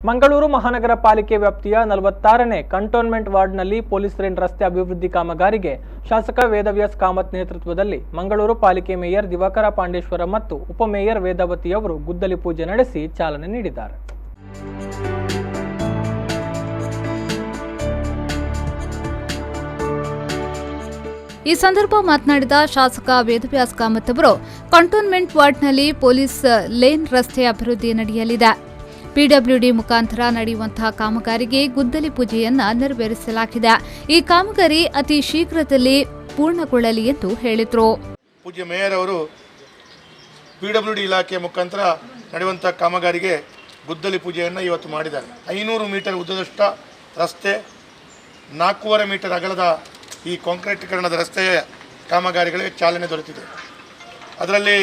ಮಂಗಳೂರು ಮಹಾನಗರ ಪಾಲಿಕೆ ವ್ಯಾಪ್ತಿಯ 46ನೇ ಕಂಟೋನ್ಮೆಂಟ್ ವಾರ್ಡ್ನಲ್ಲಿ ಪೊಲೀಸ್ ಲೇನ್ ರಸ್ತೆ ಅಭಿವೃದ್ಧಿ ಕಾಮಗಾರಿಗೆ ಶಾಸಕ ವೇದವ್ಯಾಸ್ ಕಾಮತ್ ನೇತೃತ್ವದಲ್ಲಿ ಮಂಗಳೂರು ಪಾಲಿಕೆ ಮೇಯರ್ ದಿವಾಕರ ಪಾಂಡೇಶ್ವರ ಮತ್ತು ಉಪಮೇಯರ್ ವೇದಾವತಿ ಅವರು ಗುದ್ದಲಿ ಪೂಜೆ ನಡೆಸಿ ಚಾಲನೆ ನೀಡಿದ್ದಾರೆ. ಈ ಸಂದರ್ಭ ಮಾತನಾಡಿದ ಶಾಸಕ ವೇದವ್ಯಾಸ್ ಕಾಮತ್ ಅವರು ಕಂಟೋನ್ಮೆಂಟ್ ವಾರ್ಡ್ನಲ್ಲಿ ಪೊಲೀಸ್ ಲೇನ್ ರಸ್ತೆ ಅಭಿವೃದ್ಧಿ ನಡೆಯಲಿದೆ. ಪಿಡಬ್ಲ್ಯೂಡಿ ಮುಖಾಂತರ ನಡೆಯುವಂತಹ ಕಾಮಗಾರಿಗೆ ಗುದ್ದಲಿ ಪೂಜೆಯನ್ನ ನೆರವೇರಿಸಲಾಗಿದೆ. ಈ ಕಾಮಗಾರಿ ಅತಿ ಶೀಘ್ರದಲ್ಲಿ ಪೂರ್ಣಗೊಳ್ಳಲಿ ಎಂದು ಹೇಳಿದರು. ಪೂಜ್ಯ ಮೇಯರ್ ಅವರು ಪಿಡಬ್ಲ್ಯೂಡಿ ಇಲಾಖೆ ಮುಖಾಂತರ ನಡೆಯುವಂತಹ ಕಾಮಗಾರಿಗೆ ಗುದ್ದಲಿ ಪೂಜೆಯನ್ನು ಇವತ್ತು ಮಾಡಿದ್ದಾರೆ. 500 ಮೀಟರ್ ಉದ್ದದಷ್ಟ ರಸ್ತೆ, 4.5 ಮೀಟರ್ ಅಗಲದ ಈ ಕಾಂಕ್ರೀಟೀಕರಣದ ರಸ್ತೆಯ ಕಾಮಗಾರಿಗಳಿಗೆ ಚಾಲನೆ ದೊರೆತಿದೆ. ಅದರಲ್ಲಿ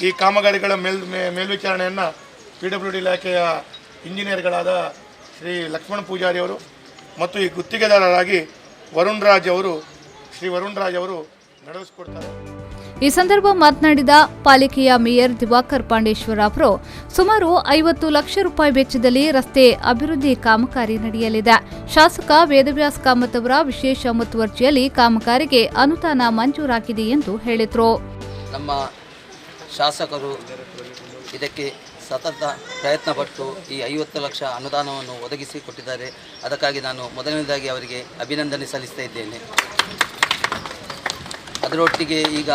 ಈ ಕಾಮಗಾರಿಗಳ ಮೇಲ್ವಿಚಾರಣೆಯನ್ನು ಪಿಡಬ್ಲ್ಯೂಡಿ ಇಲಾಖೆಯ ಇಂಜಿನಿಯರ್ಗಳಾದ ಶ್ರೀ ಲಕ್ಷ್ಮಣ ಪೂಜಾರಿ ಅವರು ಮತ್ತು ಈ ಗುತ್ತಿಗೆದಾರರಾಗಿ ಶ್ರೀ ವರುಣ್ ರಾಜ್ ಅವರು ನಡೆಸಿಕೊಡ್ತಾರೆ. ಈ ಸಂದರ್ಭ ಮಾತನಾಡಿದ ಪಾಲಿಕೆಯ ಮೇಯರ್ ದಿವಾಕರ್ ಪಾಂಡೇಶ್ವರ ಅವರು ಸುಮಾರು 50 ಲಕ್ಷ ರೂಪಾಯಿ ವೆಚ್ಚದಲ್ಲಿ ರಸ್ತೆ ಅಭಿವೃದ್ಧಿ ಕಾಮಗಾರಿ ನಡೆಯಲಿದೆ. ಶಾಸಕ ವೇದವ್ಯಾಸ್ ಕಾಮತ್ ಅವರ ವಿಶೇಷ ಮುತುವರ್ಜಿಯಲ್ಲಿ ಕಾಮಗಾರಿಗೆ ಅನುದಾನ ಮಂಜೂರಾಗಿದೆ ಎಂದು ಹೇಳಿದರು. ನಮ್ಮ ಶಾಸಕರು ಇದಕ್ಕೆ ಸತತ ಪ್ರಯತ್ನಪಟ್ಟು ಈ 50 ಲಕ್ಷ ಅನುದಾನವನ್ನು ಒದಗಿಸಿಕೊಟ್ಟಿದ್ದಾರೆ. ಅದಕ್ಕಾಗಿ ನಾನು ಮೊದಲನೇದಾಗಿ ಅವರಿಗೆ ಅಭಿನಂದನೆ ಸಲ್ಲಿಸ್ತಾ ಇದ್ದೇನೆ. ಅದರೊಟ್ಟಿಗೆ ಈಗ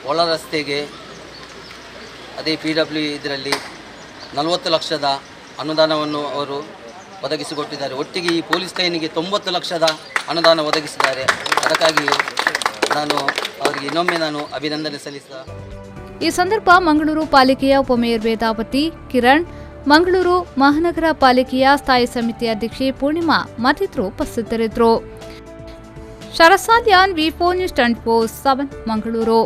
ಒಳ ರಸ್ತೆಗೆ ಅದೇ PW ಇದರಲ್ಲಿ 40 ಲಕ್ಷದ ಅನುದಾನವನ್ನು ಅವರು ಒದಗಿಸಿಕೊಟ್ಟಿದ್ದಾರೆ. ಒಟ್ಟಿಗೆ ಈ ಪೊಲೀಸ್ ಲೈನಿಗೆ 90 ಲಕ್ಷದ ಅನುದಾನ ಒದಗಿಸಿದ್ದಾರೆ. ಅದಕ್ಕಾಗಿ ನಾನು ಅವರಿಗೆ ಇನ್ನೊಮ್ಮೆ ಅಭಿನಂದನೆ ಸಲ್ಲಿಸ್ತಾ. ಈ ಸಂದರ್ಭ ಮಂಗಳೂರು ಪಾಲಿಕೆಯ ಉಪಮೇಯರ್ ವೇದಾವತಿ, ಕಿರಣ್, ಮಂಗಳೂರು ಮಹಾನಗರ ಪಾಲಿಕೆಯ ಸ್ಥಾಯಿ ಸಮಿತಿ ಅಧ್ಯಕ್ಷೆ ಪೂರ್ಣಿಮಾ ಮತ್ತಿತರರು ಉಪಸ್ಥಿತರಿದ್ದರು. ಶರಸಾಲ್ಯಾನ್ V4 News 24/7 ಮಂಗಳೂರು.